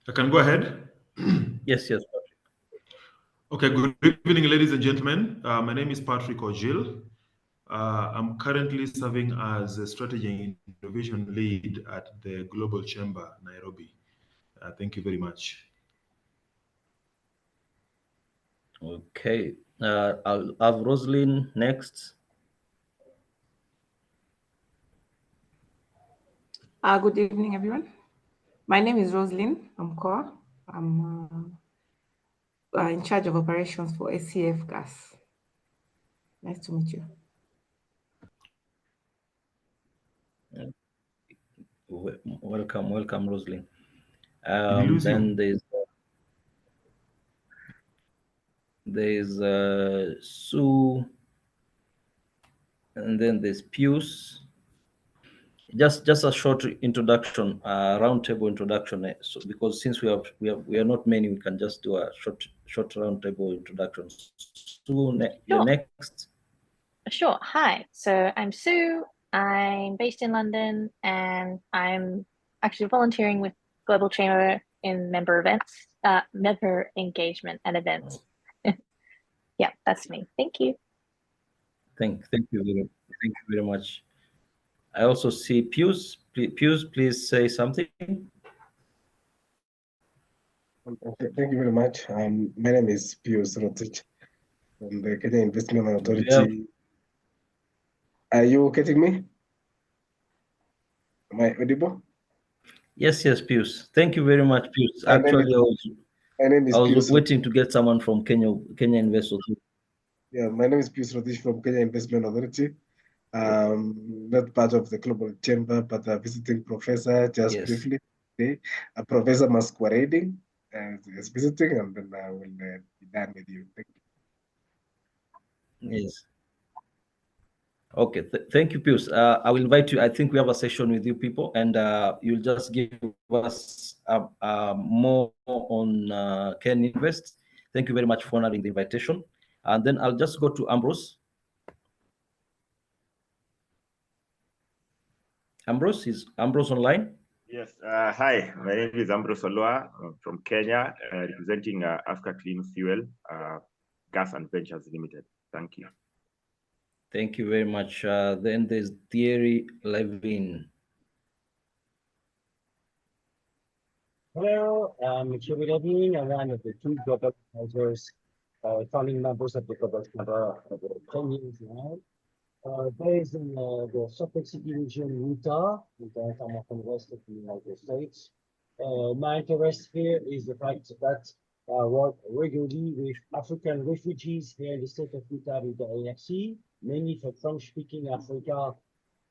I can go ahead. Yes, yes. Okay, good evening, ladies and gentlemen. My name is Patrick Ojil. I'm currently serving as a strategy and innovation lead at the Global Chamber, Nairobi. Thank you very much. Okay. I'll have Roslyn next. Good evening, everyone. My name is Roslyn. I'm core. I'm in charge of operations for SCF Gas. Nice to meet you. Welcome, Roslyn. Did you lose Then you? there's Sue, and then there's Pius. Just a short introduction, roundtable introduction. So because since we are not many, we can just do a short roundtable introduction. Sue, you're Sure. next. Sure. Hi. So I'm Sue. I'm based in London and I'm actually volunteering with Global Chamber in member engagement and events. Yeah, that's me. Thank you. Thank you very much. I also see Pius. Pius, please say something. Thank you very much. My name is Pius Rotich from the Kenya Investment Authority. Yeah. Are you getting me? Am I audible? Yes, Pius. Thank you very much, Pius. My name Actually, My name is I was Pius. waiting to get someone from Kenya Investors. Yeah, my name is Pius Rotich from Kenya Investment Authority. Not part of the Global Chamber, but a visiting professor just Yes. briefly today. A professor masquerading is visiting, and then I will be done with you. Thank you. Yes. Okay. Thank you, Pius. I will invite you. I think we have a session with you people, and you'll just give us more on Ken Invest. Thank you very much for honoring the invitation. And then I'll just go to Ambrose. Ambrose, is Ambrose online? Yes. Hi, my name is Ambrose Olua from Kenya, representing Africa Clean Fuel Gas and Ventures Limited. Thank you. Thank you very much. Then there's Thierry Levin. Hello, I'm Thierry Levin. I'm one of the two global advisors, founding members of the Global Chamber for 10 years now. Based in the Salt Lake City region, Utah, in the American West of the United States. My interest here is the fact that I work regularly with African refugees here in the state of Utah with the AFC, mainly for French-speaking Africa,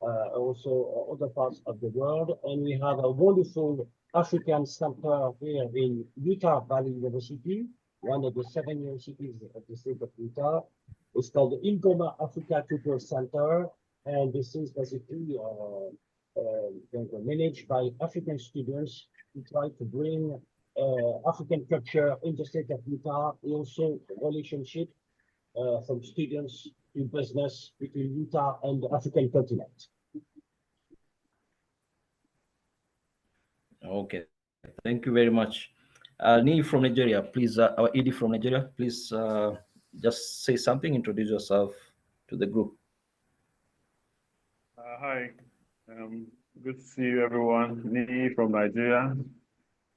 also other parts of the world. And we have a wonderful African center here in Utah Valley University, one of the 7 universities of the state of Utah. It's called the Ingoma Africa Cultural Center, and this is basically managed by African students who try to bring African culture in the state of Utah, also relationship from students to business between Utah and the African continent. Okay, thank you very much. Ni from Nigeria, please, our ED from Nigeria, please just say something, introduce yourself to the group. Hi, good to see you, everyone. Ni from Nigeria.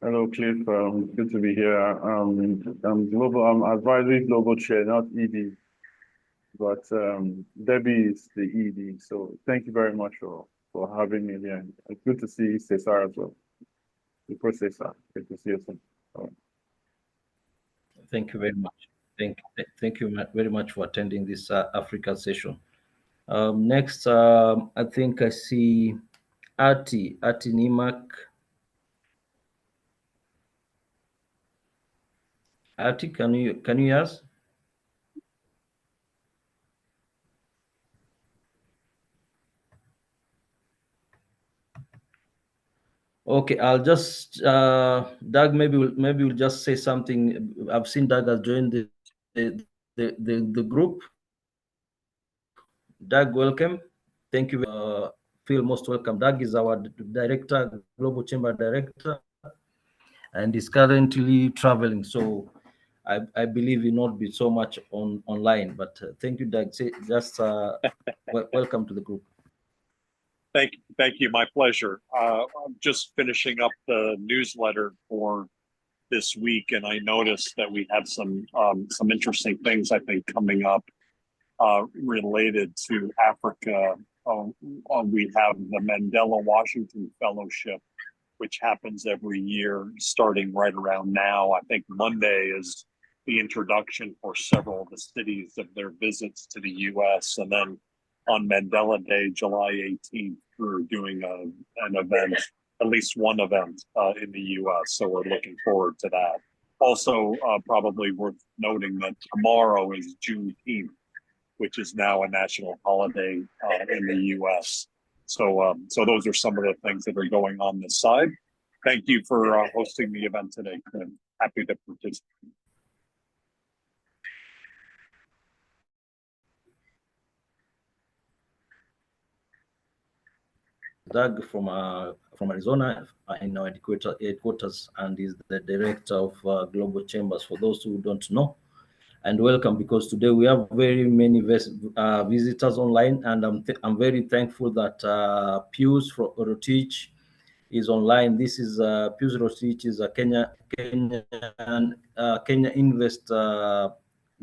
Hello, Cliff. Good to be here. I'm advisory global chair, not ED, but Debbie is the ED. So thank you very much for having me here. It's good to see Cesar as well. Before Cesar, good to see you soon. Thank you very much. Thank you very much for attending this Africa session. Next, I think I see Ati Nimak. Ati, can you hear us? Okay, I'll just Doug. Maybe we'll just say something. I've seen Doug has joined the group. Doug, welcome. Thank you. Feel most welcome. Doug is our director, Global Chamber Director. and is currently traveling. So I believe will not be so much online. But thank you, Doug. Just welcome to the group. Thank you. My pleasure. I'm just finishing up the newsletter for this week, and I noticed that we have some interesting things I think coming up related to Africa. We have the Mandela Washington Fellowship, which happens every year, starting right around now. I think Monday is the introduction for several of the cities of their visits to the U.S. And then on Mandela Day, July 18th, we're doing an event, at least one event in the U.S. So we're looking forward to that. Also, probably worth noting that tomorrow is Juneteenth, which is now a national holiday in the U.S. So those are some of the things that are going on this side. Thank you for hosting the event today. I'm happy to participate. Doug from Arizona in our headquarters, and is the director of Global Chambers, for those who don't know. And welcome, because today we have very many visitors online, and I'm very thankful that Pius Rotich is online. This is Pius Rotich is a Kenya Invest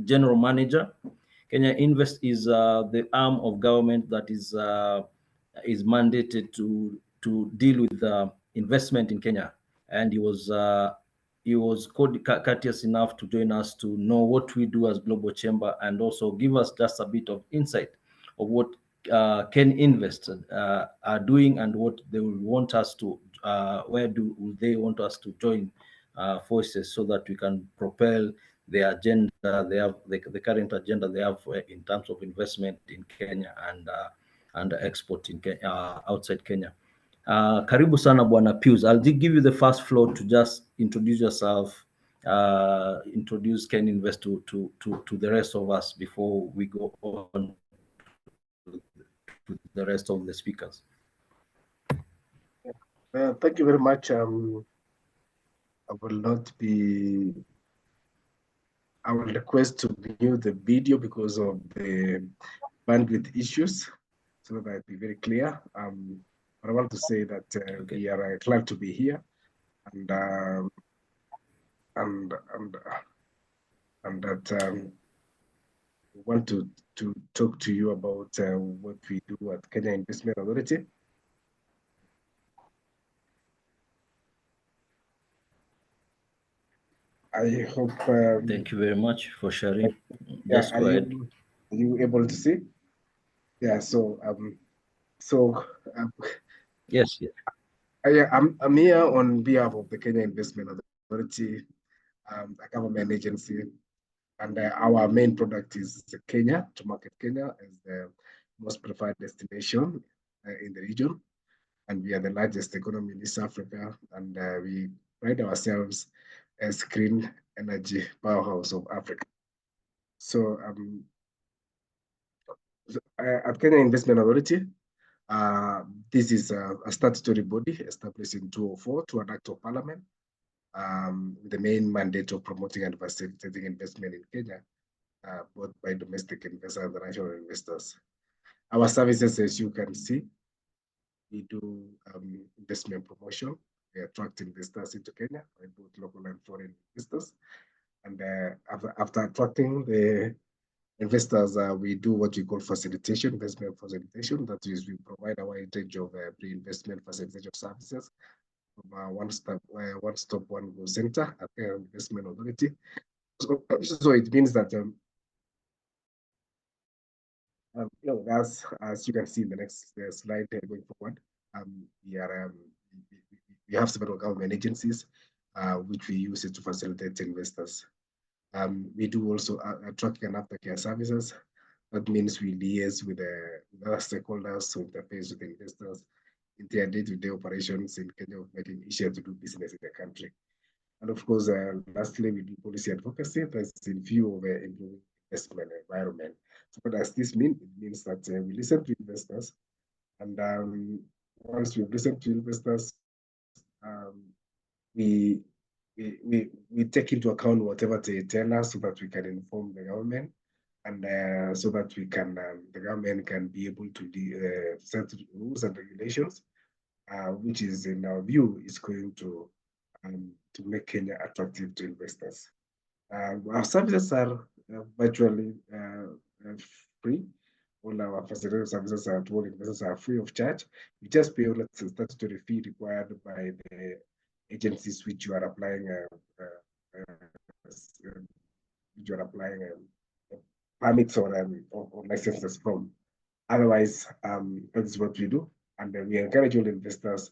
general manager. Kenya Invest is the arm of government that is mandated to deal with investment in Kenya, and he was courteous enough to join us to know what we do as Global Chamber, and also give us just a bit of insight of what Ken Invest are doing, and what they will want us to, where do they want us to join forces, so that we can propel the agenda they have, the current agenda they have in terms of investment in Kenya and export in Kenya, outside Kenya. Karibu sana Bwana Pius. I'll give you the first floor to just introduce yourself, introduce Ken Invest to the rest of us before we go on to the rest of the speakers. Thank you very much. I will request to mute the video because of the bandwidth issues, so that I'll be very clear. But I want to say that Okay. we are glad to be here, and that we want to talk to you about what we do at Kenya Investment Authority. I hope. Thank you very much for sharing. Yeah, Just go ahead. Are you able to see? Yeah. So Yes. I'm here on behalf of the Kenya Investment Authority, a government agency, and our main product is Kenya, to market Kenya as the most preferred destination in the region. And we are the largest economy in East Africa, and we pride ourselves as green energy powerhouse of Africa. So at Kenya Investment Authority, this is a statutory body established in 2004 to an act of parliament, with the main mandate of promoting and facilitating investment in Kenya, both by domestic investors and international investors. Our services, as you can see, we do investment promotion. We attract investors into Kenya, both local and foreign investors. And after attracting the investors, we do what we call facilitation, investment facilitation. That is, we provide a wide range of pre-investment facilitation services from a one-stop one-go center at the Investment Authority. So it means that as you can see in the next slide going forward, we have several government agencies which we use it to facilitate investors. We do also tracking and aftercare services. That means we liaise with other stakeholders to interface with investors in their day-to-day operations in Kenya, making it easier to do business in the country. And of course, lastly, we do policy advocacy. That's in view of improving investment environment. So what does this mean? It means that we listen to investors, and once we listen to investors, we we take into account whatever they tell us so that we can inform the government, and so that we can the government can be able to set rules and regulations, which is in our view is going to make Kenya attractive to investors. Our services are virtually free. All our facility services are to all investors are free of charge. You just pay only the statutory fee required by the agencies which you are applying permits or licenses from. Otherwise, that is what we do, and we encourage all investors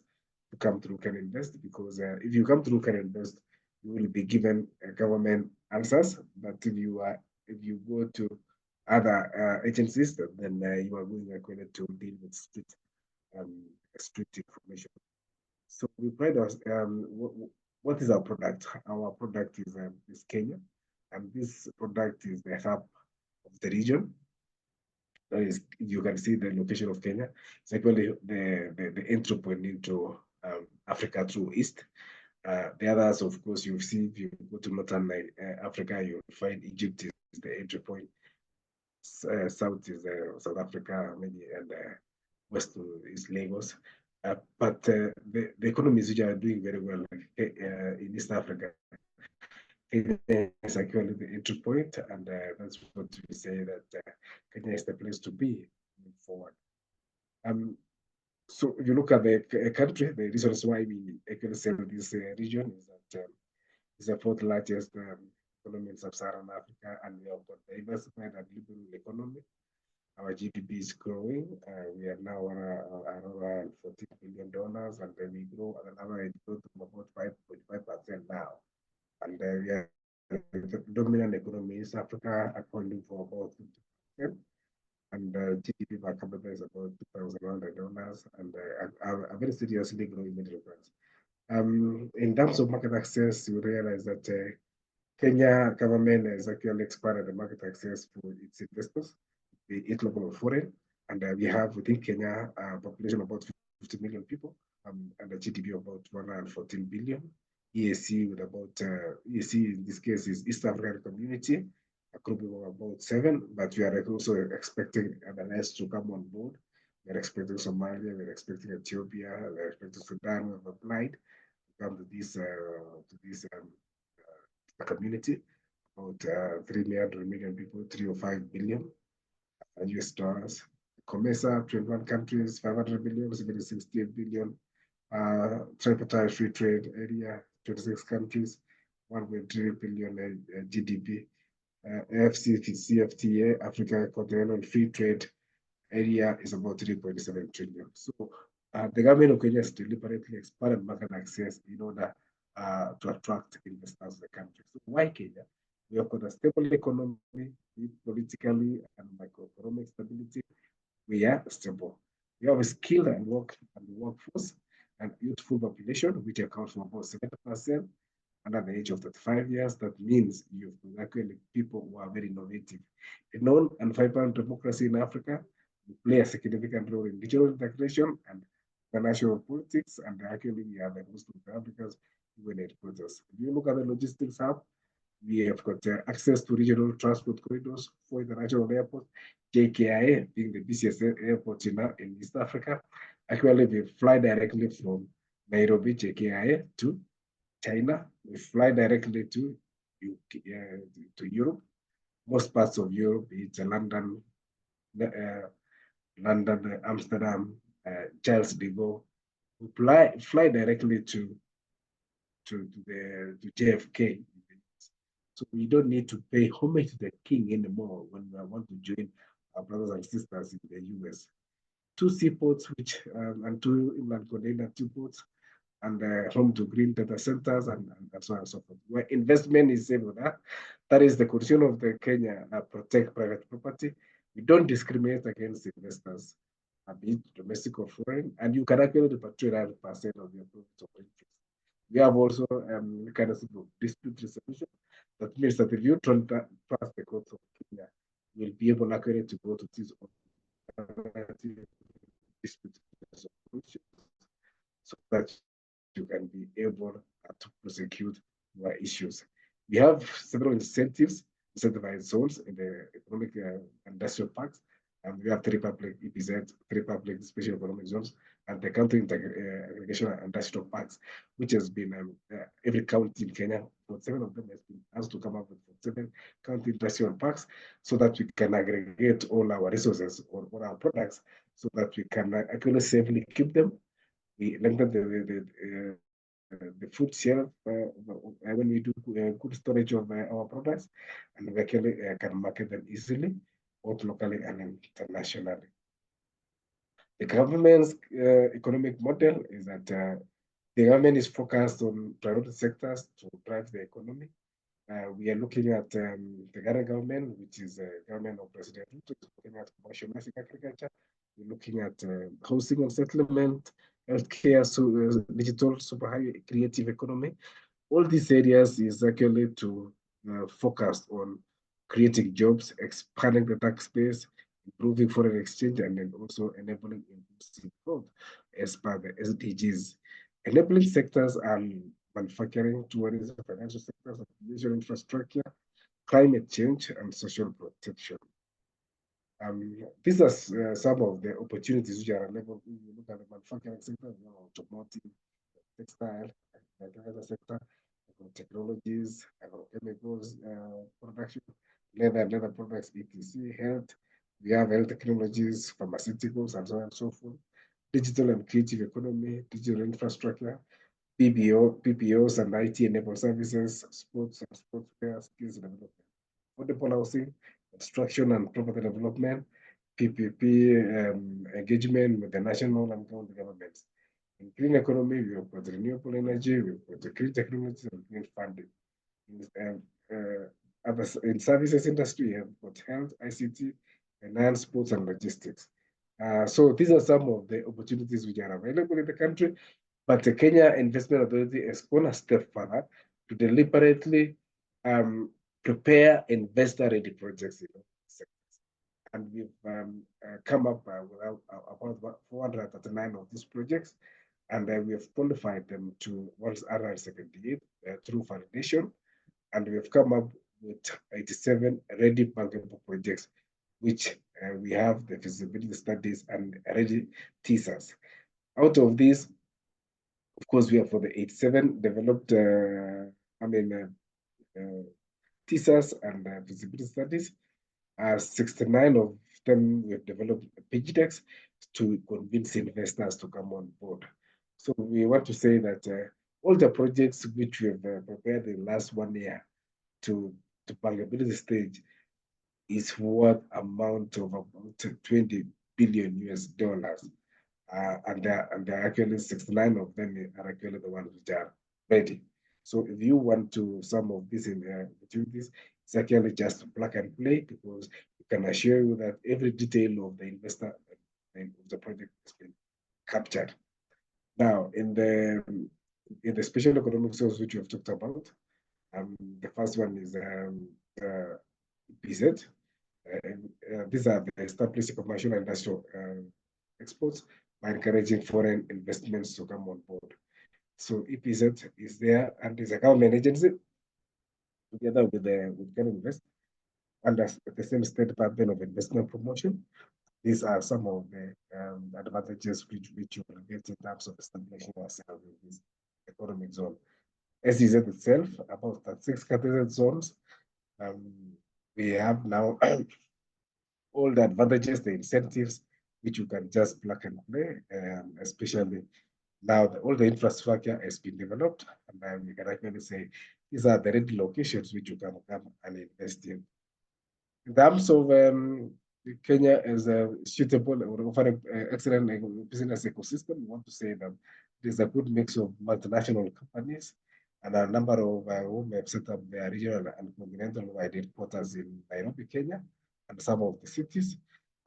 to come through Can Invest, because if you come through Can Invest, you will be given government answers. But if you go to other agencies, then you are going to deal with strict information. So we pride us. What is our product? Our product is Kenya, and this product is the hub of the region. That is, you can see the location of Kenya. It's actually the entry point into Africa through East. The others, of course, you see if you go to Northern Africa, you'll find Egypt is the entry point. South is South Africa, maybe, and west is Lagos. But the economies which are doing very well in East Africa, Kenya is actually the entry point, and that's what we say that Kenya is the place to be moving forward. So if you look at the country, the reasons why we actually say this region is that it's the fourth largest economy in sub-Saharan Africa, and we have got diversified and liberal economy. Our GDP is growing. We are now around $14 billion, and then we grow at an average growth of about 5.5% now. And we are the dominant economy in East Africa, accounting for about 50%. And GDP per capita is about $2,100, and a very seriously growing middle class. In terms of market access, you realize that Kenya government has actually expanded the market access for its investors, be it local or foreign. And we have within Kenya a population of about 50 million people, and a GDP of about 114 billion. EAC with about EAC in this case is East African Community, a group of about 7, but we are also expecting the rest to come on board. We're expecting Somalia, we're expecting Ethiopia, we're expecting Sudan. We've applied to come to this community, about 300 million people, 3 or 5 billion US dollars. COMESA, 21 countries, 500 billion, 68 billion. Tripartite free trade area, 26 countries, 1.3 billion GDP. CFTA, Africa Continental Free Trade Area, is about 3.7 trillion. So the government of Kenya has deliberately expanded market access in order to attract investors to the country. So why Kenya? We have got a stable economy, politically and macroeconomic stability. We are stable. We have a skilled and workforce and youthful population, which accounts for about 70%. Under the age of 35 years, that means you've actually people who are very innovative. A known and vibrant democracy in Africa will play a significant role in regional integration and international politics, and actually we are the most of Africa's UN headquarters. If you look at the logistics hub, we have got access to regional transport corridors for international airports, JKIA being the busiest airport in East Africa. Actually, we fly directly from Nairobi, JKIA, to China. We fly directly to Europe. Most parts of Europe, it's London, Amsterdam, Charles de Gaulle. We fly directly to JFK. So we don't need to pay homage to the king anymore when we want to join our brothers and sisters in the US. 2 seaports, which and 2 inland container seaports, and home to green data centers, and so on and so forth. Where investment is able that is the condition of the Kenya protect private property. We don't discriminate against investors, be it domestic or foreign, and you can actually repatriate 100% of your profits or interest. We have also mechanism of dispute resolution. That means that if you don't pass the courts of Kenya, you'll be able actually to go to these dispute resolution so that you can be able to prosecute issues. We have several incentives, incentivized zones in the economic industrial parks, and we have three public EPZ, three public special economic zones, and the county aggregation and industrial parks, which has been every county in Kenya, 47 of them has been asked to come up with 7 county industrial parks, so that we can aggregate all our resources or all our products, so that we can actually safely keep them. We lengthen the food shelf when we do good storage of our products, and we actually can market them easily, both locally and internationally. The government's economic model is that the government is focused on priority sectors to drive the economy. We are looking at the current government, which is the government of President Ruto, looking at commercial agriculture. We're looking at housing and settlement, healthcare, digital, super high creative economy. All these areas is actually to focus on creating jobs, expanding the tax base, improving foreign exchange, and then also enabling inclusive growth as per the SDGs. Enabling sectors are manufacturing, tourism, financial sectors, digital infrastructure, climate change, and social protection. These are some of the opportunities which are available. When you look at the manufacturing sector, automotive, textile, agriculture sector, technologies, agrochemicals, production, leather products, etc., health. We have health technologies, pharmaceuticals, and so on and so forth. Digital and creative economy, digital infrastructure, PPOs and IT-enabled services, sports and sportswear, skills development, affordable housing, construction and property development, PPP engagement with the national and county governments. In green economy, we have got renewable energy, we've got the green technologies and green funding. In services industry, we have got health, ICT, finance, sports, and logistics. So these are some of the opportunities which are available in the country, but the Kenya Investment Authority has gone a step further to deliberately prepare investor-ready projects in sectors. And we've come up with about 439 of these projects, and we have qualified them to 178 through validation, and we have come up with 87 ready bankable projects, which we have the feasibility studies and ready teasers. Out of these, of course, we have for the 87 developed, teasers and feasibility studies. 69 of them we have developed pitch decks to convince investors to come on board. So we want to say that all the projects which we have prepared in the last 1 year to bankability stage is worth amount of about 20 billion US dollars. And there are actually 69 of them are actually the ones which are ready. So if you want to some of these opportunities, it's actually just plug and play, because we can assure you that every detail of the investor of the project has been captured. Now, in the special economic zones which we have talked about, the first one is PZ. These are the established commercial and industrial exports by encouraging foreign investments to come on board. So EPZ is there, and is a government agency together with Can Invest under the same State Department of Investment Promotion. These are some of the advantages which you will get in terms of establishing ourselves in this economic zone. SEZ itself, about 6 category zones. We have now all the advantages, the incentives, which you can just plug and play, especially now all the infrastructure has been developed, and we can actually say these are the ready locations which you can come and invest in. In terms of Kenya as a suitable or offering excellent business ecosystem, we want to say that there's a good mix of multinational companies and a number of whom have set up their regional and continental-wide headquarters in Nairobi, Kenya, and some of the cities.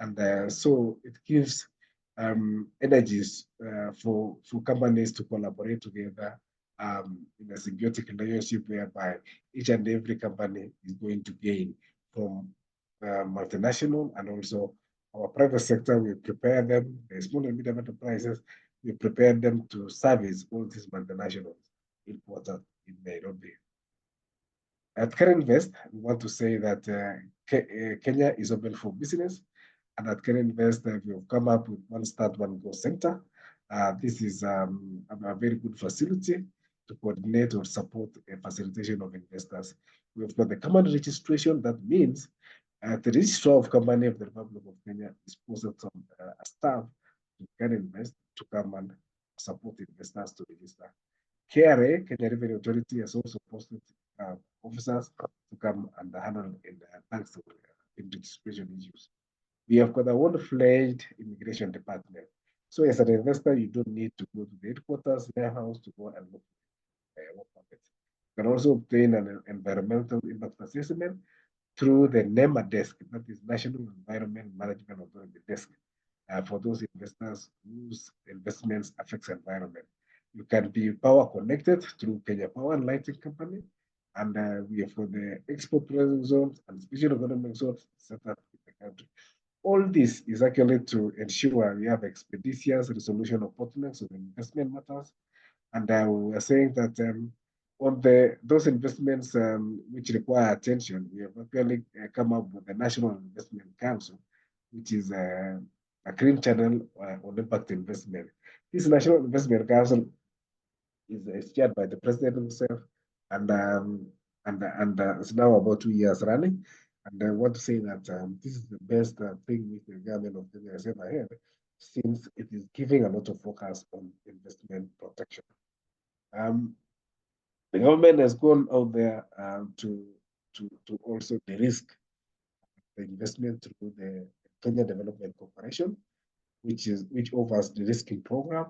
And so it gives energies for companies to collaborate together in a symbiotic relationship whereby each and every company is going to gain from multinational, and also our private sector. We prepare them, the small and medium enterprises, we prepare them to service all these multinationals important in Nairobi. At Kenya Invest, we want to say that Kenya is open for business. And at Kenya Invest, we've come up with One Start, One Go Center. This is a very good facility to coordinate or support a facilitation of investors. We've got the common registration. That means the registrar of company of the Republic of Kenya is posted some staff to Kenya Invest to come and support investors to register. KRA, Kenya Revenue Authority, has also posted officers to come and handle in tax in registration issues. We have got a full-fledged immigration department. So as an investor, you don't need to go to the headquarters, warehouse to go and look for work permit. You can also obtain an environmental impact assessment through the NEMA desk, that is National Environment Management Authority desk, for those investors whose investments affects environment. You can be power connected through Kenya Power and Lighting Company, and we have for the export processing zones and special economic zones set up in the country. All this is actually to ensure we have expeditious resolution of bottlenecks of investment matters. And we are saying that on those investments which require attention, we have actually come up with the National Investment Council, which is a green channel on impact investment. This National Investment Council is chaired by the president himself, and it's now about 2 years running. And I want to say that this is the best thing which the government of Kenya has ever had, since it is giving a lot of focus on investment protection. The government has gone out there to also de-risk the investment through the Kenya Development Corporation, which offers the risking program.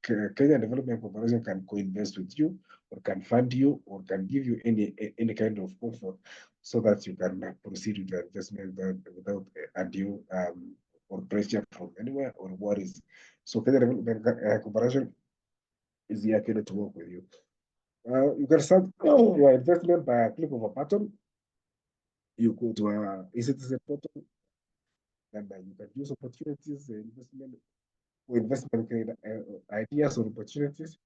Kenya Development Corporation can co-invest with you, or can fund you, or can give you any kind of comfort, so that you can proceed with the investment without undue or pressure from anywhere or worries. So Kenya Development Corporation is here to work with you. You can start your investment by a click of a button. You go to our e-citizen portal, and you can use opportunities, investment ideas or opportunities.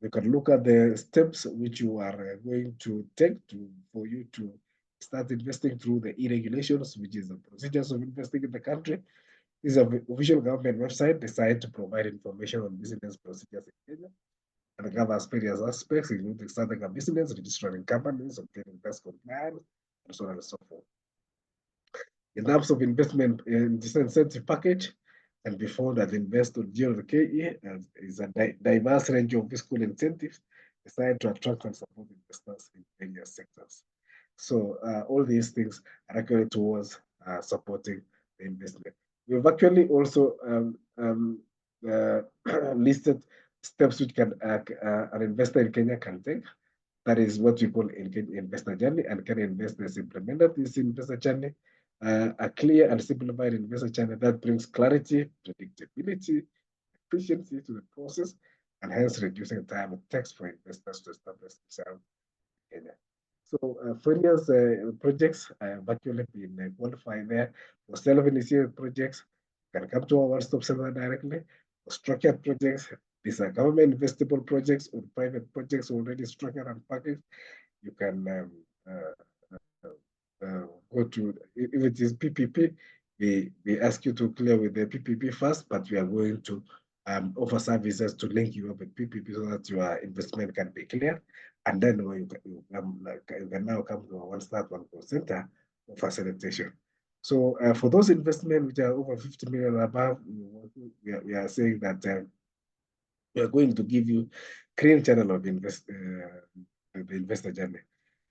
You can look at the steps which you are going to take for you to start investing through the e-regulations, which is the procedures of investing in the country. This is an official government website designed to provide information on business procedures in Kenya, and it covers various aspects, including starting a business, registering companies, obtaining tax compliance, and so on and so forth. In terms of investment in this incentive package, and before that, investor GLKE is a diverse range of fiscal incentives designed to attract and support investors in various sectors. So all these things are actually towards supporting the investment. We've actually also listed steps which can an investor in Kenya can take. That is what we call investor journey, and Kenya Invest has implemented this investor journey, a clear and simplified investor journey that brings clarity, predictability, efficiency to the process, and hence reducing time it takes for investors to establish themselves in Kenya. So various projects have actually been qualified there. For self-initiated projects, you can come to our one-stop center directly. For structured projects, these are government investable projects or private projects already structured and packaged. You can go to, if it is PPP, we ask you to clear with the PPP first, but we are going to offer services to link you up with PPP so that your investment can be clear. And then you can now come to a one-start, one-go center for facilitation. So for those investments which are over 50 million and above, we are saying that we are going to give you clean channel of the investor journey.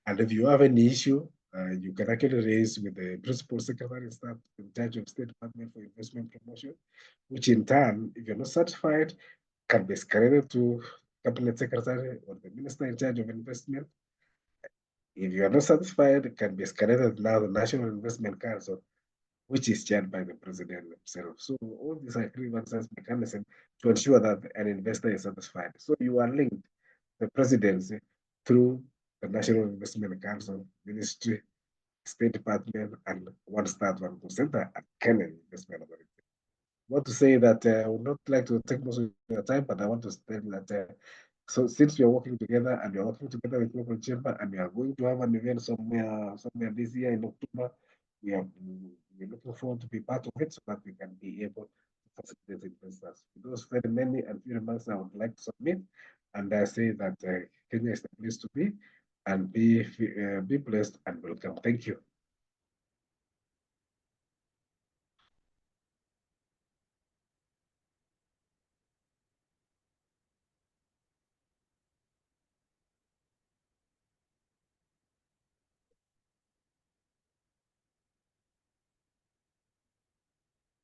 And if you have any issue, you can actually raise with the principal secretary staff in charge of State Department for Investment Promotion, which in turn, if you're not satisfied, can be escalated to Cabinet Secretary or the Minister in charge of investment. If you are not satisfied, it can be escalated now to the National Investment Council, which is chaired by the president himself. So all these are grievances mechanism to ensure that an investor is satisfied. So you are linked the presidency through the National Investment Council, Ministry, State Department, and One Start, One Go Center at Kenya Investment Authority. I want to say that I would not like to take most of your time, but I want to state that So since we are working together and we are working together with local chamber and we are going to have an event somewhere this year in October, we're looking forward to be part of it so that we can be able to facilitate investors. Those very many and few remarks I would like to submit, and I say that Kenya is the place to be, and be blessed and welcome. Thank you.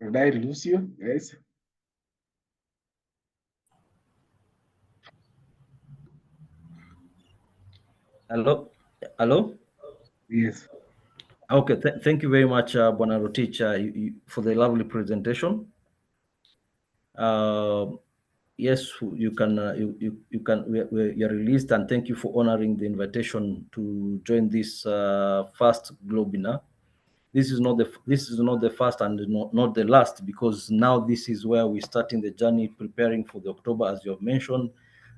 Did I lose you, guys? Hello? Hello? Yes. Okay, thank you very much, Bwana Rotich, for the lovely presentation. Yes, you can. You can. You're released, and thank you for honoring the invitation to join this first Globinar. This is not the first and not the last, because now this is where we're starting the journey, preparing for the October, as you have mentioned.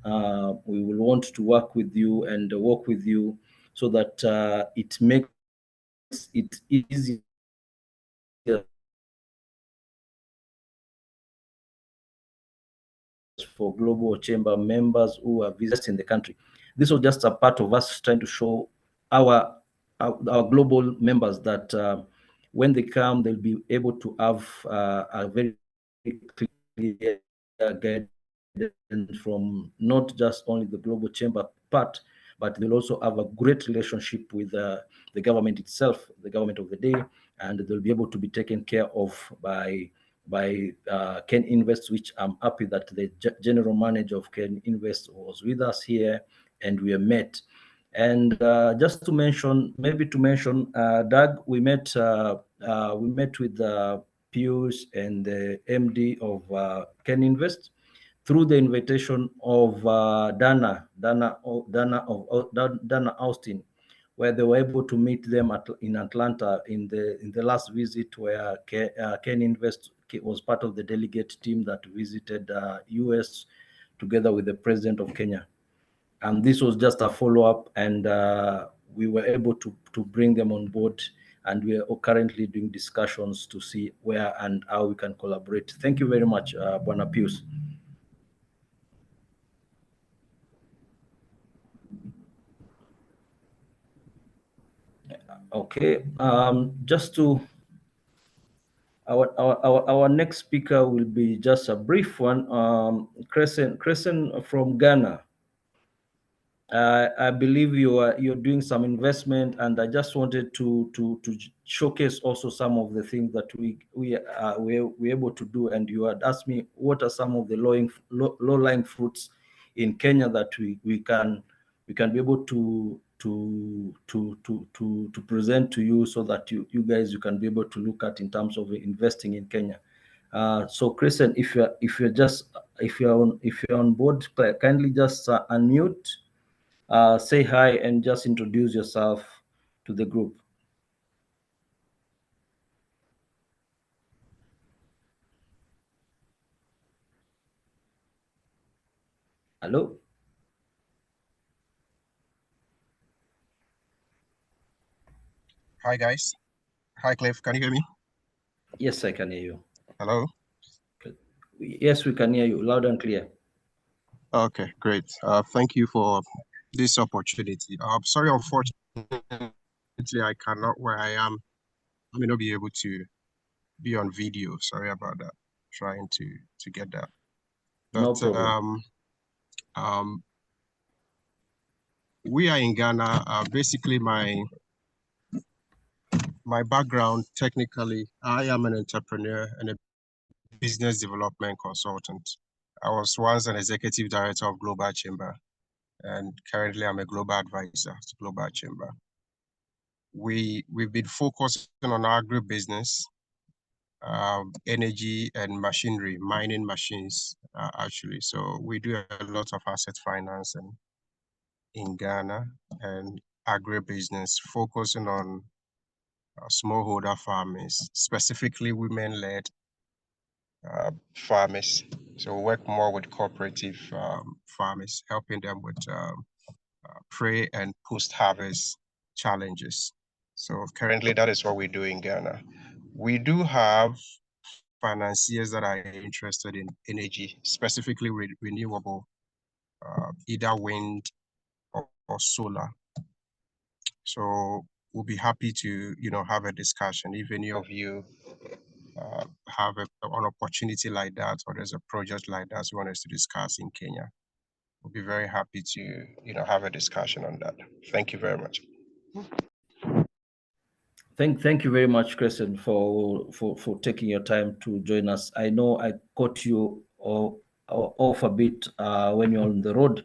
We will want to work with you and work with you so that it makes it easier for global chamber members who are visiting the country. This was just a part of us trying to show our global members that when they come, they'll be able to have a very clear guidance from not just only the global chamber part, but they'll also have a great relationship with the government itself, the government of the day, and they'll be able to be taken care of by Ken Invest, which I'm happy that the general manager of Ken Invest was with us here and we met. And just to mention, Doug, we met with Pius and the MD of Ken Invest through the invitation of Dana Austin, where they were able to meet them in Atlanta in the last visit, where Ken Invest was part of the delegate team that visited US together with the president of Kenya. And this was just a follow-up, and we were able to bring them on board, and we are currently doing discussions to see where and how we can collaborate. Thank you very much, Bwana Pius. Okay, just to our next speaker will be just a brief one. Crescent from Ghana. I believe you're doing some investment, and I just wanted to showcase also some of the things that we're able to do. And you had asked me what are some of the low-lying fruits in Kenya that we can be able to present to you, so that you guys can be able to look at in terms of investing in Kenya. So Christian, if you're on board, kindly just unmute, say hi, and just introduce yourself to the group. Hello. Hi guys. Hi Cliff, can you hear me? Yes, I can hear you. Hello. Yes, we can hear you loud and clear. Okay, great. Thank you for this opportunity. Sorry, unfortunately, I cannot where I am. I may not be able to be on video. Sorry about that. Trying to get that. But, no problem. We are in Ghana. Basically, my background, technically, I am an entrepreneur and a business development consultant. I was once an executive director of Global Chamber, and currently I'm a global advisor to Global Chamber. We've been focusing on agribusiness, energy and machinery, mining machines, actually. So we do a lot of asset financing in Ghana and agribusiness, focusing on smallholder farmers, specifically women-led farmers. So we work more with cooperative farmers, helping them with pre and post-harvest challenges. So currently that is what we do in Ghana. We do have financiers that are interested in energy, specifically renewable, either wind or solar. So we'll be happy to, have a discussion if any of you have an opportunity like that, or there's a project like that you want us to discuss in Kenya. We'll be very happy to, have a discussion on that. Thank you very much. Thank you very much, Christian, for taking your time to join us. I know I caught you off a bit when you're on the road,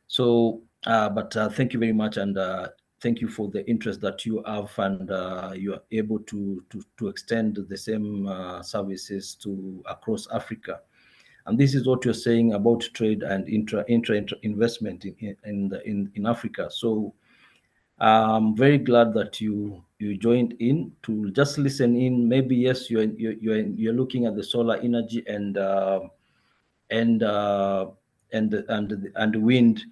so but thank you very much, and thank you for the interest that you have, and you are able to extend the same services to across Africa. And this is what you're saying about trade and intra investment in Africa. So I'm very glad that you joined in to just listen in. Maybe yes, you're looking at the solar energy and wind,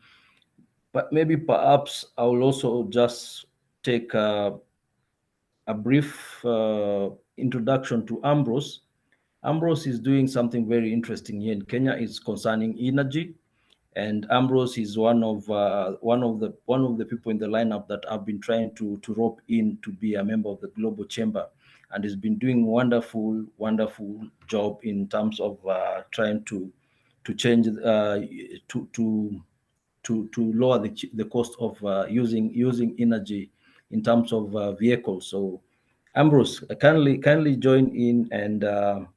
but maybe perhaps I will also just take a brief introduction to Ambrose. Ambrose is doing something very interesting here in Kenya. It's concerning energy. And Ambrose is one of the people in the lineup that I've been trying to rope in to be a member of the Global Chamber, and he's been doing wonderful job in terms of trying to change to lower the cost of using energy in terms of vehicles. So Ambrose, kindly join in and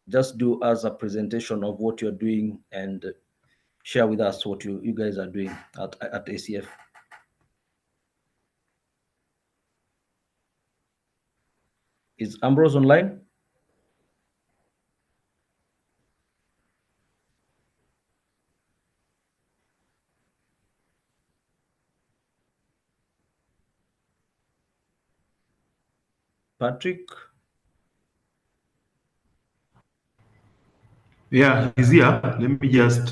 just do as a presentation of what you're doing and share with us what you guys are doing at ACF. Is Ambrose online? Patrick? Yeah, he's here. Let me just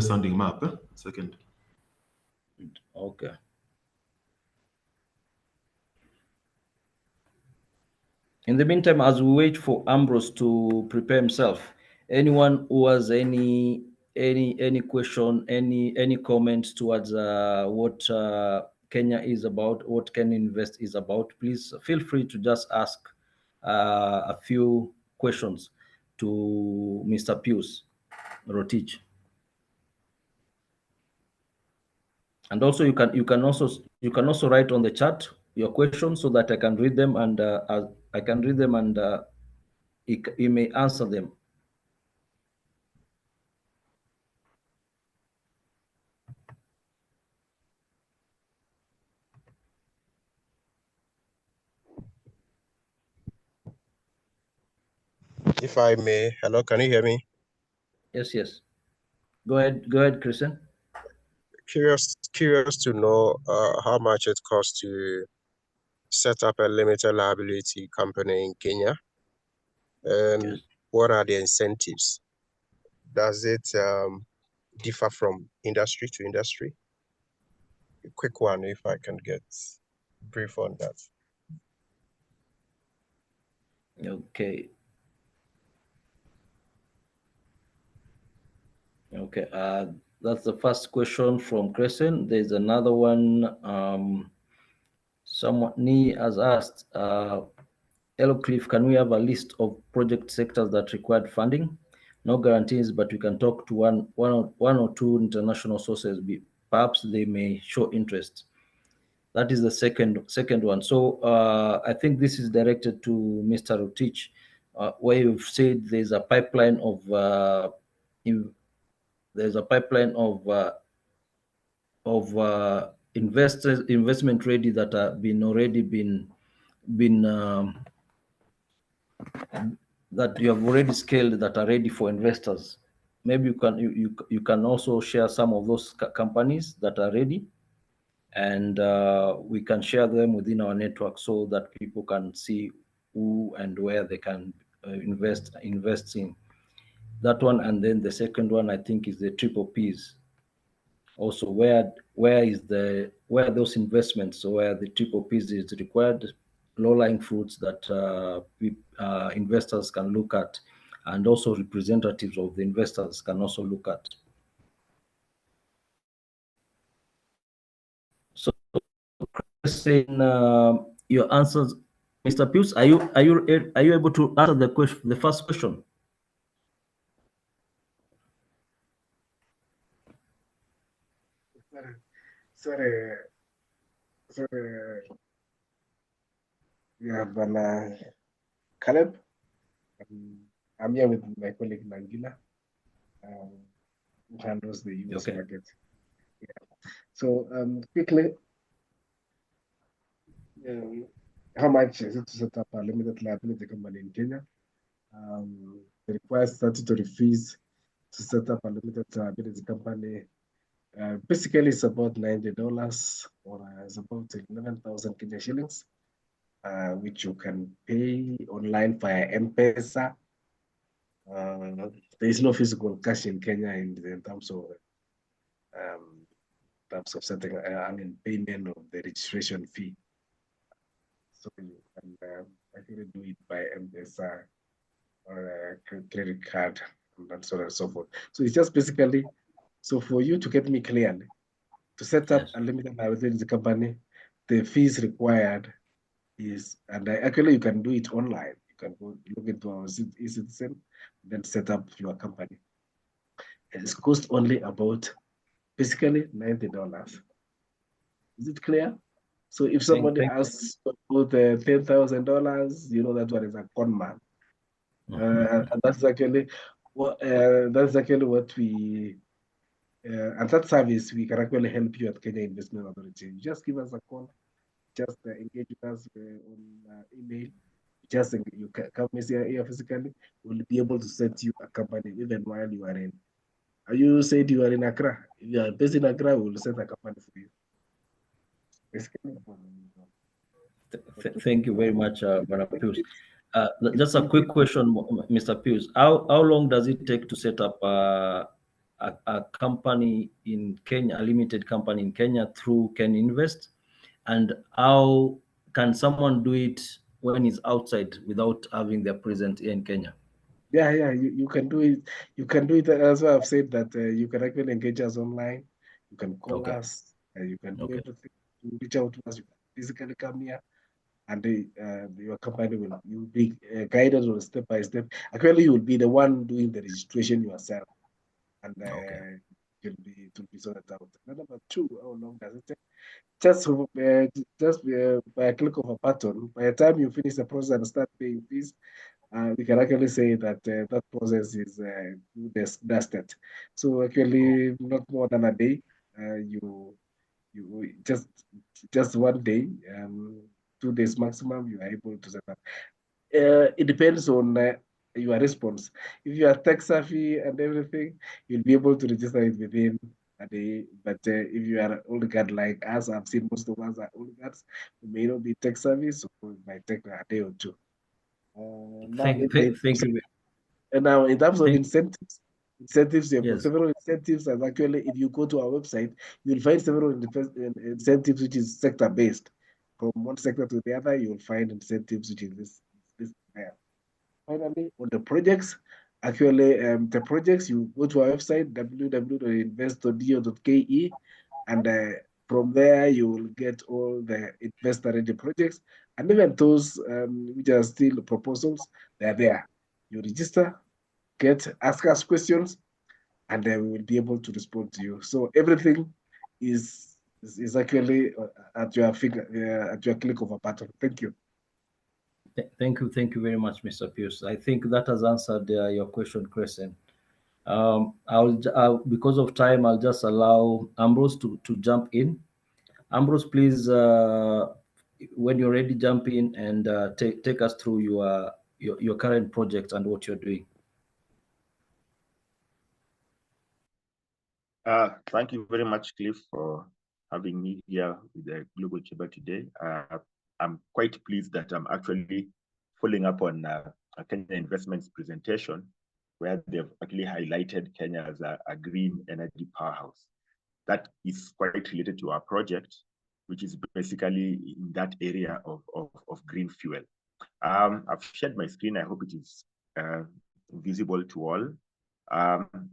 sound him up. A second. Okay. In the meantime, as we wait for Ambrose to prepare himself, anyone who has any question, any comments towards what Kenya is about, what Kenya Invest is about, please feel free to just ask a few questions to Mr. Pius Rotich. And also you can also write on the chat your questions so that I can read them, and he may answer them. If I may, hello, can you hear me? Yes. Go ahead, Christian. Curious to know how much it costs to set up a limited liability company in Kenya, and Yes. what are the incentives? Does it differ from industry to industry? A quick one, if I can get brief on that. Okay. That's the first question from Christian. There's another one. Someone has asked, hello Cliff, can we have a list of project sectors that required funding? No guarantees, but we can talk to one or two international sources. Perhaps they may show interest. That is the second one. So I think this is directed to Mr. Rotich, where you've said there's a pipeline of investment ready that have already been that you have already scaled that are ready for investors. Maybe you can also share some of those companies that are ready, and we can share them within our network so that people can see who and where they can invest in. That one, and then the second one I think is the triple Ps. Also, where those investments, so where the triple Ps is required, low-lying fruits that investors can look at, and also representatives of the investors can also look at. So, Christine, your answers, Mr. Pius, are you able to answer the question, the first question? Sorry. Yeah, but Caleb, I'm here with my colleague Nangila, who handles the US market. Yeah. So quickly, how much is it to set up a limited liability company in Kenya? It requires statutory fees to set up a limited liability company. Basically, it's about $90 or it's about 11,000 Kenya shillings, which you can pay online via M-Pesa. There is no physical cash in Kenya in terms of setting, payment of the registration fee. So you can actually do it by M-Pesa or a credit card and so on and so forth. So it's just basically, so for you to get me clearly, to set up a limited liability company, the fees required is, and actually you can do it online. You can go look into our eCitizen, then set up your company. It's cost only about basically $90. Is it clear? So if somebody asks for the $10,000, you know that one is a con man. And that's actually what we and that service we can actually help you at Kenya Investment Authority. Just give us a call, just engage with us on email. Just you come here physically, we'll be able to set you a company even while you are in. You said you are in Accra. If you are based in Accra, we will set a company for you. Thank you very much, Madam Pius. Just a quick question, Mr. Pius. How long does it take to set up a company in Kenya, a limited company in Kenya through Ken Invest? And how can someone do it when he's outside without having their presence here in Kenya? Yeah, you can do it. You can do it. As well, I've said that you can actually engage us online. You can call us. You can do everything. You reach out to us. You can physically come here, and your company will be guided on step by step. Actually, you will be the one doing the registration yourself, and it will be sorted out. Number two, how long does it take? Just by a click of a button. By the time you finish the process and start paying fees, we can actually say that that process is dusted. So actually, not more than a day. You just one day, 2 days maximum, you are able to set up. It depends on your response. If you are tech savvy and everything, you'll be able to register it within a day. But if you are old guard like us, I've seen most of us are old guards who may not be tech savvy, so it might take a day or two. Thank you. And now, in terms of incentives, several incentives, and actually, if you go to our website, you'll find several incentives which is sector-based. From one sector to the other, you'll find incentives which is this there. Finally, on the projects, actually, the projects, you go to our website, www.invest.do.ke, and from there, you will get all the investor-ready projects, and even those which are still proposals, they're there. You register, ask us questions, and then we will be able to respond to you. So everything is actually at your click of a button. Thank you. Thank you very much, Mr. Pius. I think that has answered your question, Crescent. Because of time, I'll just allow Ambrose to jump in. Ambrose, please, when you're ready, jump in and take us through your current project and what you're doing. Thank you very much, Cliff, for having me here with the Global Chamber today. I'm quite pleased that I'm actually following up on Kenya Investments presentation, where they've actually highlighted Kenya as a green energy powerhouse. That is quite related to our project, which is basically in that area of green fuel. I've shared my screen. I hope it is visible to all.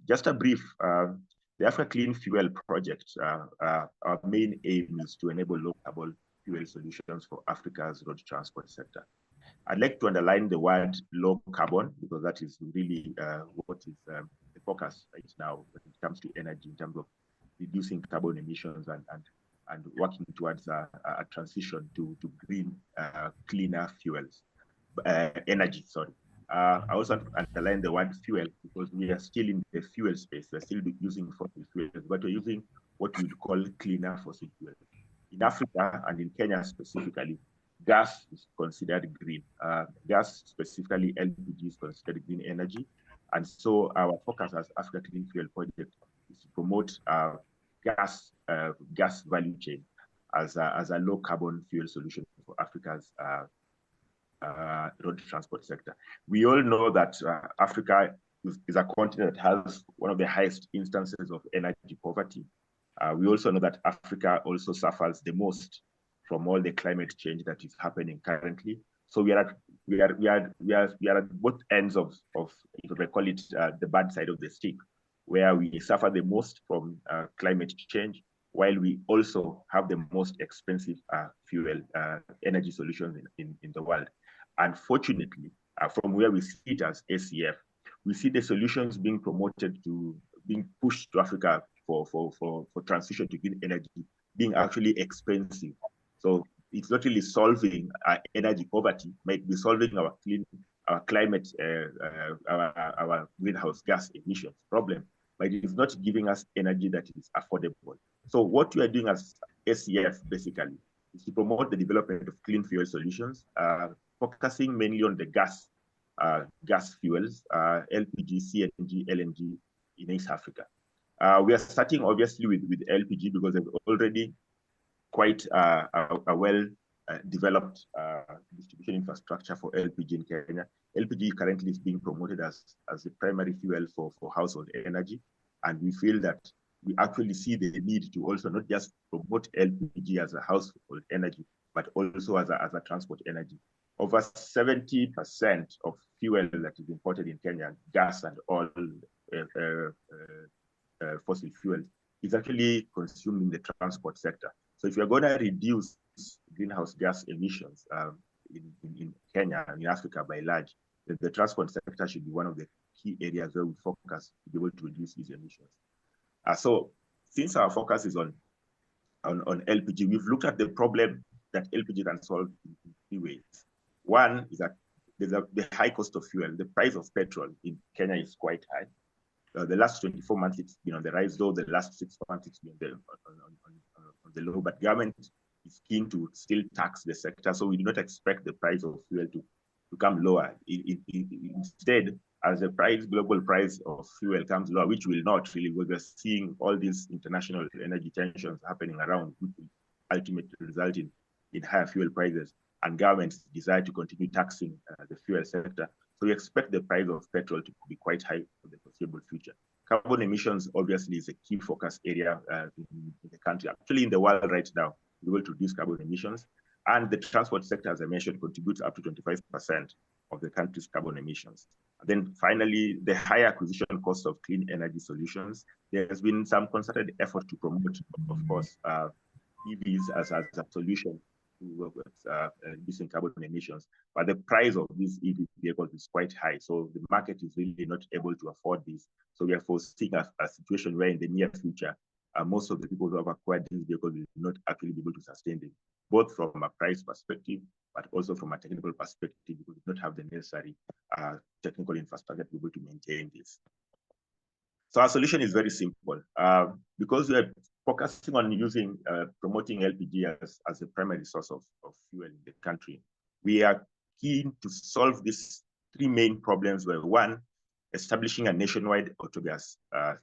Just a brief, the Africa Clean Fuel Project, our main aim is to enable low carbon fuel solutions for Africa's road transport sector. I'd like to underline the word low carbon, because that is really what is the focus right now when it comes to energy, in terms of reducing carbon emissions and working towards a transition to green, cleaner fuels, energy, sorry. I also underline the word fuel because we are still in the fuel space. We're still using fossil fuels, but we're using what we would call cleaner fossil fuels. In Africa and in Kenya specifically, gas is considered green. Gas, specifically LPG, is considered green energy. And so our focus as Africa Clean Fuel Project is to promote gas value chain as a low carbon fuel solution for Africa's road transport sector. We all know that Africa is a continent that has one of the highest instances of energy poverty. We also know that Africa also suffers the most from all the climate change that is happening currently. So we are at both ends of if I call it the bad side of the stick, where we suffer the most from climate change, while we also have the most expensive fuel energy solutions in the world. Unfortunately, from where we sit as ACF, we see the solutions being promoted to being pushed to Africa for transition to green energy being actually expensive. So it's not really solving energy poverty, might be solving our climate, our greenhouse gas emissions problem, but it is not giving us energy that is affordable. So what we are doing as ACF basically is to promote the development of clean fuel solutions, focusing mainly on the gas fuels, LPG, CNG, LNG in East Africa. We are starting obviously with LPG because they've already quite a well-developed distribution infrastructure for LPG in Kenya. LPG currently is being promoted as the primary fuel for household energy. And we feel that we actually see the need to also not just promote LPG as a household energy, but also as a transport energy. Over 70% of fuel that is imported in Kenya, gas and oil, fossil fuels, is actually consumed in the transport sector. So if you're going to reduce greenhouse gas emissions in Kenya and in Africa by large, the transport sector should be one of the key areas where we focus to be able to reduce these emissions. So since our focus is on LPG, we've looked at the problem that LPG can solve in three ways. One is that the high cost of fuel. The price of petrol in Kenya is quite high. The last 24 months, it's been on the rise, though the last 6 months, it's been on the low, but government is keen to still tax the sector. So we do not expect the price of fuel to come lower. Instead, as the global price of fuel comes lower, which will not really, we're seeing all these international energy tensions happening around, which will ultimately result in higher fuel prices, and governments desire to continue taxing the fuel sector. So we expect the price of petrol to be quite high for the foreseeable future. Carbon emissions obviously is a key focus area in the country, actually in the world right now, we will reduce carbon emissions. And the transport sector, as I mentioned, contributes up to 25% of the country's carbon emissions. And then finally, the high acquisition cost of clean energy solutions. There has been some concerted effort to promote, of course, EVs as a solution to reducing carbon emissions. But the price of these EV vehicles is quite high. So the market is really not able to afford this. So we are foreseeing a situation where in the near future, most of the people who have acquired these vehicles will not actually be able to sustain them, both from a price perspective, but also from a technical perspective, because we do not have the necessary technical infrastructure to be able to maintain this. So our solution is very simple. Because we are focusing on promoting LPG as a primary source of fuel in the country, we are keen to solve these three main problems. Where one, establishing a nationwide autogas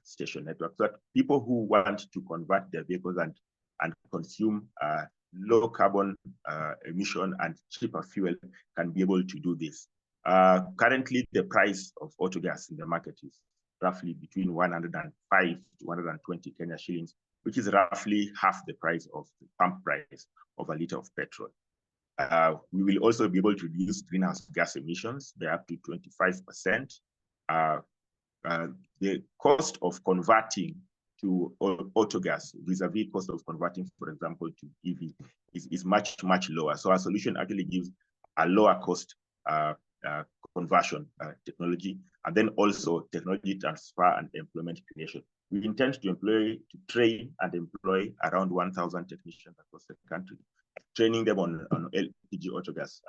station network, so that people who want to convert their vehicles and consume low carbon emission and cheaper fuel can be able to do this. Currently, the price of auto gas in the market is roughly between 105 to 120 Kenya shillings, which is roughly half the price of the pump price of a liter of petrol. We will also be able to reduce greenhouse gas emissions by up to 25%. The cost of converting to auto gas vis-a-vis cost of converting, for example, to EV is much, much lower. So our solution actually gives a lower cost conversion technology, and then also technology transfer and employment creation. We intend to train and employ around 1,000 technicians across the country, training them on LPG auto gas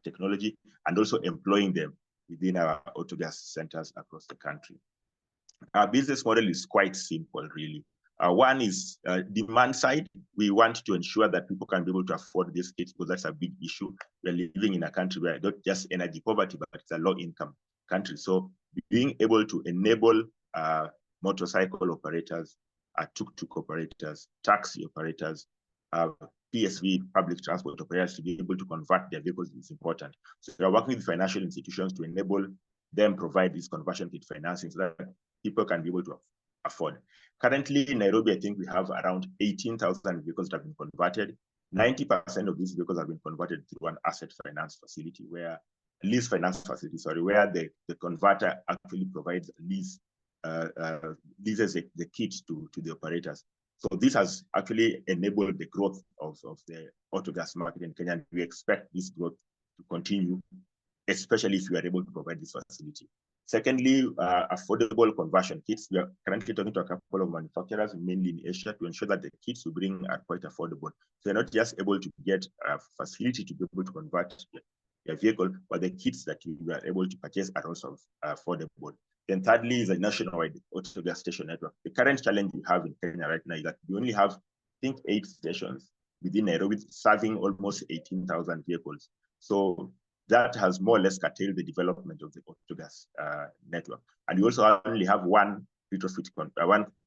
technology, and also employing them within our auto gas centers across the country. Our business model is quite simple, really. One is demand side. We want to ensure that people can be able to afford these kits, because that's a big issue. We're living in a country where not just energy poverty, but it's a low-income country. So being able to enable motorcycle operators, tuk-tuk operators, taxi operators, PSV, public transport operators, to be able to convert their vehicles is important. So we are working with financial institutions to enable them provide this conversion kit financing so that people can be able to afford. Currently in Nairobi, I think we have around 18,000 vehicles that have been converted. 90% of these vehicles have been converted through an asset finance facility, where lease the converter actually provides leases the kit to the operators. So this has actually enabled the growth of the auto gas market in Kenya, and we expect this growth to continue, especially if we are able to provide this facility. Secondly, affordable conversion kits. We are currently talking to a couple of manufacturers, mainly in Asia, to ensure that the kits we bring are quite affordable. So they're not just able to get a facility to be able to convert their vehicle, but the kits that you are able to purchase are also affordable. Then thirdly is a nationwide auto gas station network. The current challenge we have in Kenya right now is that we only have, I think, 8 stations within Nairobi serving almost 18,000 vehicles. So that has more or less curtailed the development of the auto gas network. And we also only have one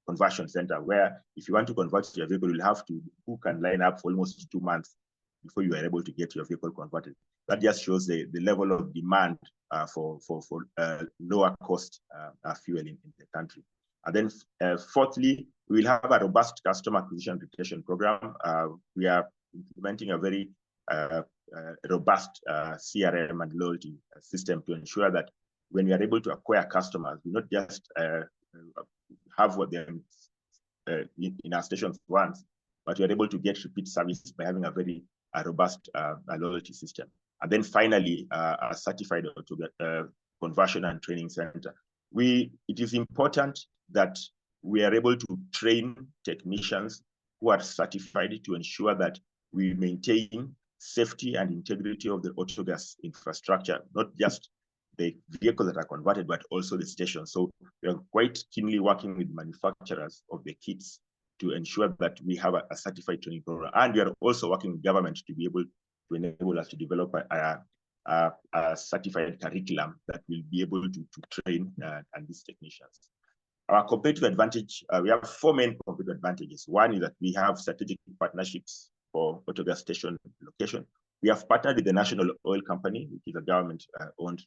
conversion center, where if you want to convert your vehicle, you'll have to book and line up for almost 2 months before you are able to get your vehicle converted. That just shows the level of demand for lower cost fuel in the country. And then fourthly, we will have a robust customer acquisition retention program. We are implementing a very robust CRM and loyalty system to ensure that when we are able to acquire customers, we not just have them in our stations once, but we are able to get repeat service by having a very robust loyalty system. And then finally, a certified conversion and training center. It is important that we are able to train technicians who are certified to ensure that we maintain safety and integrity of the auto gas infrastructure, not just the vehicles that are converted, but also the station. So we are quite keenly working with manufacturers of the kits to ensure that we have a certified training program. And we are also working with government to be able to enable us to develop a certified curriculum that will be able to train and these technicians. Our competitive advantage, we have 4 main competitive advantages. One is that we have strategic partnerships for auto gas station location. We have partnered with the National Oil Company, which is a government-owned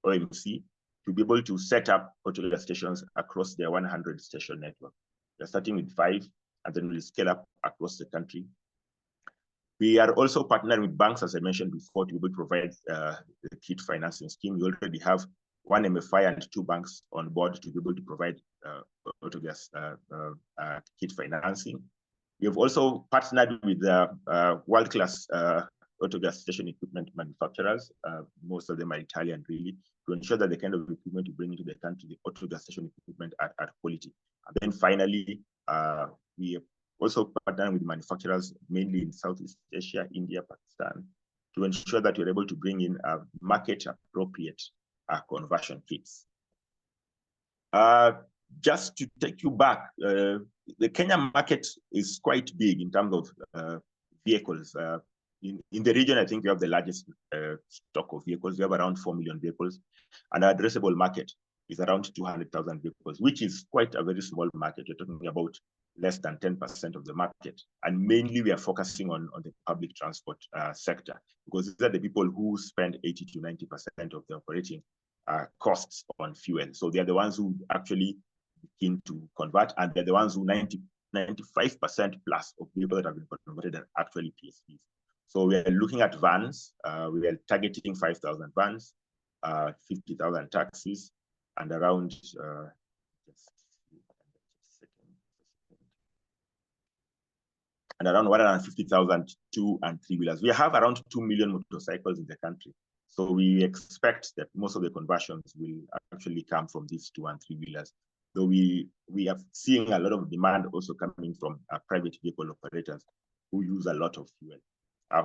OMC, to be able to set up auto gas stations across their 100 station network. We're starting with 5, and then we'll scale up across the country. We are also partnering with banks, as I mentioned before, to be able to provide the kit financing scheme. We already have 1 MFI and 2 banks on board to be able to provide auto gas kit financing. We have also partnered with world-class auto gas station equipment manufacturers. Most of them are Italian, really, to ensure that the kind of equipment we bring into the country, the auto gas station equipment, are quality. And then finally, we have also partnered with manufacturers, mainly in Southeast Asia, India, Pakistan, to ensure that we're able to bring in market-appropriate conversion kits. Just to take you back, the Kenya market is quite big in terms of vehicles. In the region, I think we have the largest stock of vehicles. We have around 4 million vehicles, and our addressable market is around 200,000 vehicles, which is quite a very small market. We're talking about less than 10% of the market. And mainly we are focusing on the public transport sector, because these are the people who spend 80 to 90% of the operating costs on fuel. So they are the ones who actually begin to convert, and they're the ones who 95% plus of people that have been converted are actually PSVs. So we are looking at vans. We are targeting 5,000 vans, 50,000 taxis, and around around 150,000 2 and 3 wheelers. We have around 2 million motorcycles in the country. So we expect that most of the conversions will actually come from these 2 and 3 wheelers. So we are seeing a lot of demand also coming from private vehicle operators who use a lot of fuel.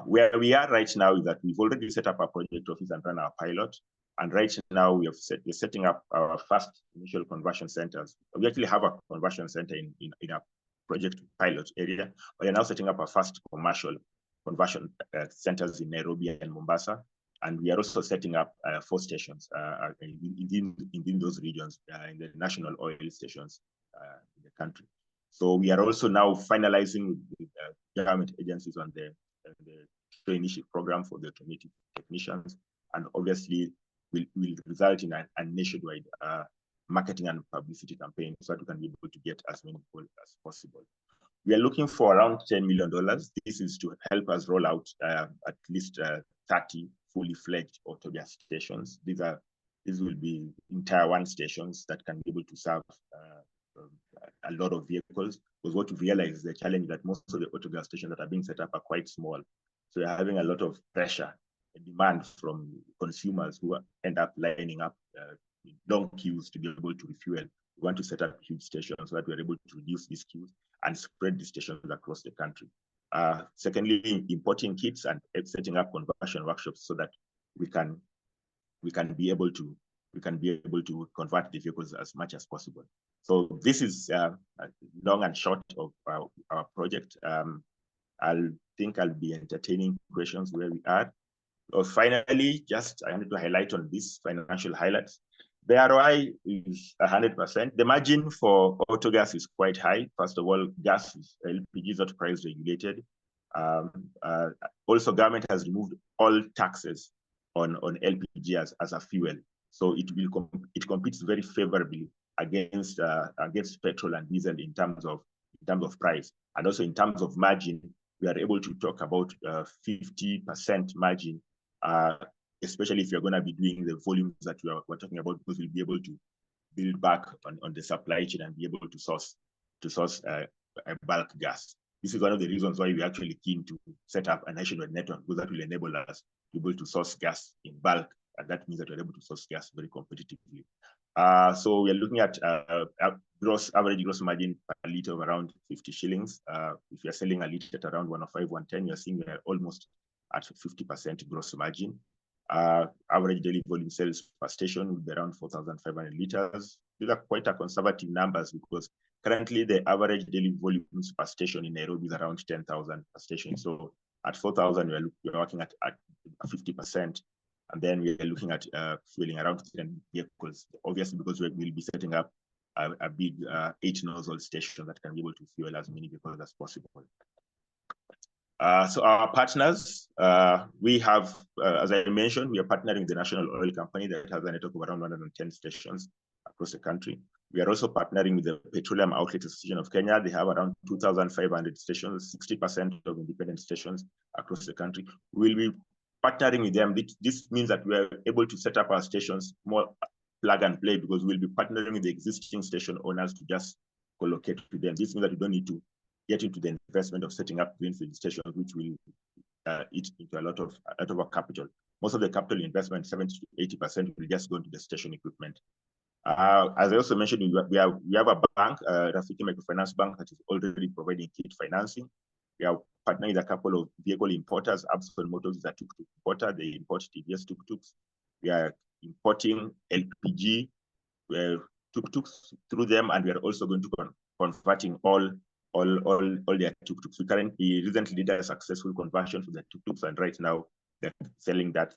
Where we are right now is that we've already set up our project office and run our pilot. And right now we're setting up our first initial conversion centers. We actually have a conversion center in our project pilot area. We are now setting up our first commercial conversion centers in Nairobi and Mombasa. And we are also setting up 4 stations in those regions, in the national oil stations in the country. So we are also now finalizing with government agencies on the traineeship program for the automotive technicians, and obviously will result in a nationwide marketing and publicity campaign so that we can be able to get as many people as possible. We are looking for around $10 million. This is to help us roll out at least 30 fully fledged autogas stations. These will be entire one stations that can be able to serve a lot of vehicles. Because what we realize is the challenge that most of the autogas stations that are being set up are quite small. So we're having a lot of pressure and demand from consumers who end up lining up in long queues to be able to refuel. We want to set up huge stations so that we're able to reduce these queues and spread the stations across the country. Secondly, importing kits and setting up conversion workshops so that we can be able to convert the vehicles as much as possible. So this is long and short of our project. I'll be entertaining questions where we are. So finally, I wanted to highlight on these financial highlights. The ROI is 100%. The margin for autogas is quite high. First of all, LPG is not price regulated. Also, government has removed all taxes on LPG as a fuel. So it competes very favorably against petrol and diesel in terms of price. And also in terms of margin, we are able to talk about 50% margin, especially if you're going to be doing the volumes that we're talking about, because we'll be able to build back on the supply chain and be able to source a bulk gas. This is one of the reasons why we're actually keen to set up a nationwide network, because that will enable us to be able to source gas in bulk, and that means that we're able to source gas very competitively. So we're looking at average gross margin per liter of around 50 shillings. If you're selling a liter at around 105, 110, you're seeing we're almost at 50% gross margin. Average daily volume sales per station would be around 4,500 liters. These are quite a conservative numbers, because currently the average daily volumes per station in Nairobi is around 10,000 per station. So at 4,000, we're working at 50%. And then we're looking at fueling around 10 vehicles, obviously, because we'll be setting up a big 8-nozzle station that can be able to fuel as many vehicles as possible. So our partners, we have, as I mentioned, we are partnering with the National Oil Company that has a network of around 110 stations across the country. We are also partnering with the Petroleum Outlets Association of Kenya. They have around 2,500 stations, 60% of independent stations across the country. We'll be partnering with them. This means that we are able to set up our stations more plug and play, because we'll be partnering with the existing station owners to just co-locate to them. This means that we don't need to get into the investment of setting up greenfield stations, which will eat into a lot of our capital. Most of the capital investment, 70 to 80%, will just go into the station equipment. As I also mentioned, we have a bank, Rafiki Microfinance Bank, that is already providing kit financing. We are partnering with a couple of vehicle importers. Absol Motors is a tuk-tuk importer. They import TVS tuk-tuks. We are importing LPG tuk-tuks through them, and we are also going to converting all their tuk-tuks. We recently did a successful conversion for the tuk-tuks, and right now they're selling that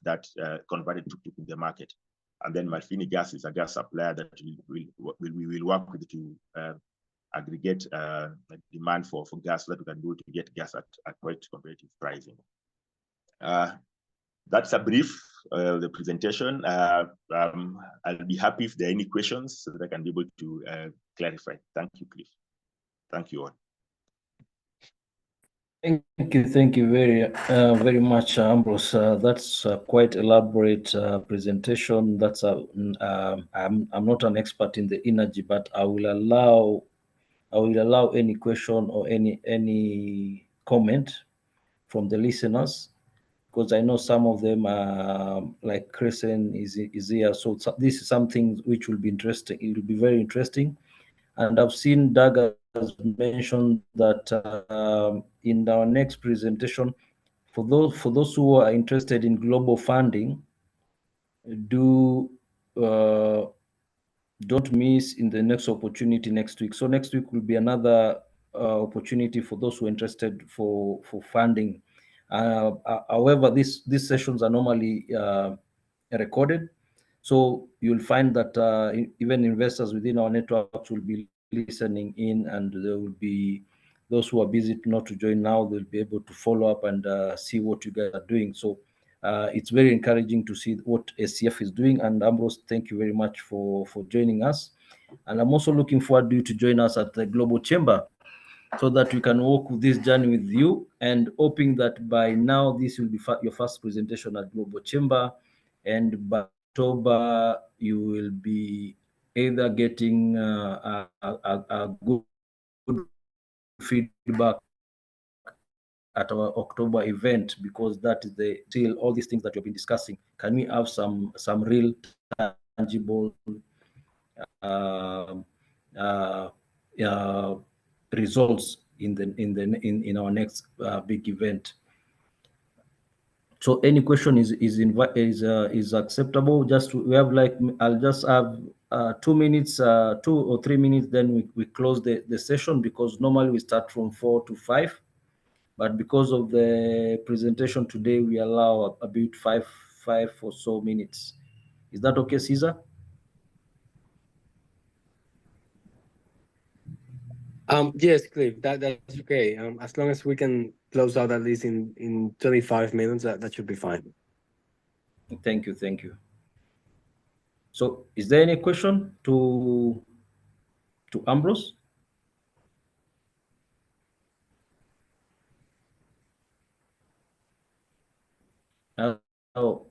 converted tuk-tuk in the market. And then Marfini Gas is a gas supplier that we will work with to aggregate demand for gas so that we can go to get gas at quite competitive pricing. That's a brief the presentation. I'll be happy if there are any questions so that I can be able to clarify. Thank you, Cliff. Thank you all. Thank you very much, Ambrose. That's a quite elaborate presentation. That's I'm not an expert in the energy, but I will allow any question or any comment from the listeners, because I know some of them are like Crescent is here. So this is something which will be interesting. It will be very interesting. And I've seen Doug has mentioned that in our next presentation, for those who are interested in global funding, don't miss in the next opportunity next week. So next week will be another opportunity for those who are interested for funding. However, these sessions are normally recorded, so you'll find that even investors within our networks will be listening in, and there will be those who are busy not to join now. They'll be able to follow up and see what you guys are doing. So it's very encouraging to see what SCF is doing. And Ambrose, thank you very much for joining us. And I'm also looking forward to you to join us at the Global Chamber so that we can walk this journey with you, and hoping that by now this will be your first presentation at Global Chamber, and by October you will be either getting a good feedback at our October event, because that is still all these things that we've been discussing. Can we have some real tangible results in our next big event? So any question is acceptable. Just we have I'll just have 2 minutes, 2 or 3 minutes, then we close the session, because normally we start from 4 to 5. But because of the presentation today, we allow a bit 5 or so minutes. Is that okay, Caesar? Yes, Cliff, that's okay. As long as we can close out at least in 25 minutes, that should be fine. Thank you. So is there any question to Ambrose?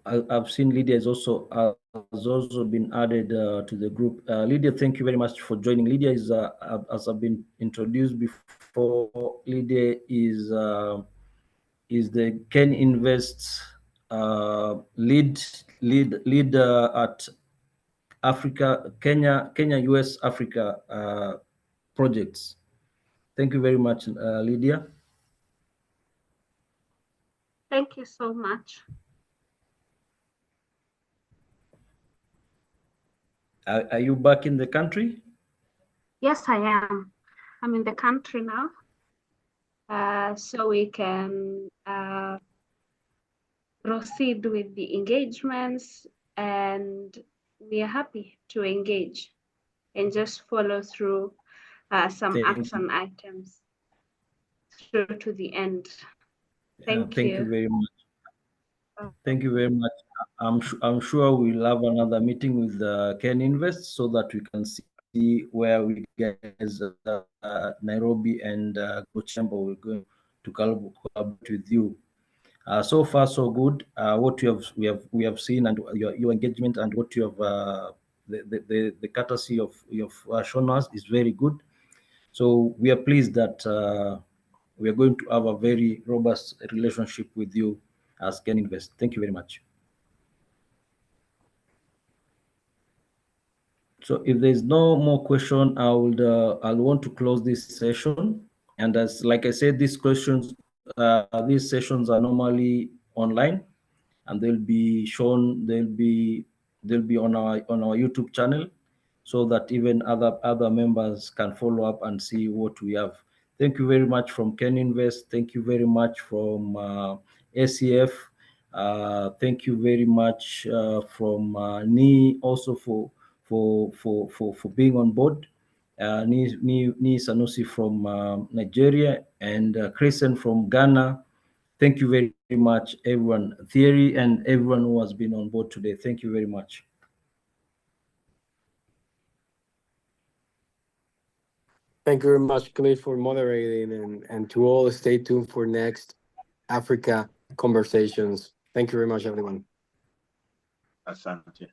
I've seen Lydia has also been added to the group. Lydia, thank you very much for joining. Lydia is, as I've been introduced before, Lydia is the Ken Invest lead at Africa, Kenya, US, Africa projects. Thank you very much, Lydia. Thank you so much. Are you back in the country? Yes, I am. I'm in the country now. So we can proceed with the engagements, and we are happy to engage and just follow through some action items through to the end. Thank you very much. Thank you very much. I'm sure we'll have another meeting with Ken Invest so that we can see where we get Nairobi and Chamber. We're going to collaborate with you. So far, so good. What we have seen, and your engagement, and what you have the courtesy of shown us is very good. So we are pleased that we are going to have a very robust relationship with you as Ken Invest. Thank you very much. So if there's no more question, I'll want to close this session. And as like I said, these sessions are normally online, and they'll be shown. They'll be on our YouTube channel, so that even other members can follow up and see what we have. Thank you very much from Ken Invest. Thank you very much from SCF. Thank you very much from Ni also for being on board. Ni Sanusi from Nigeria, and Christian from Ghana. Thank you very much, everyone. Thierry and everyone who has been on board today. Thank you very much. Thank you very much, Cliff, for moderating, and to all, stay tuned for next Africa conversations. Thank you very much, everyone. Asante.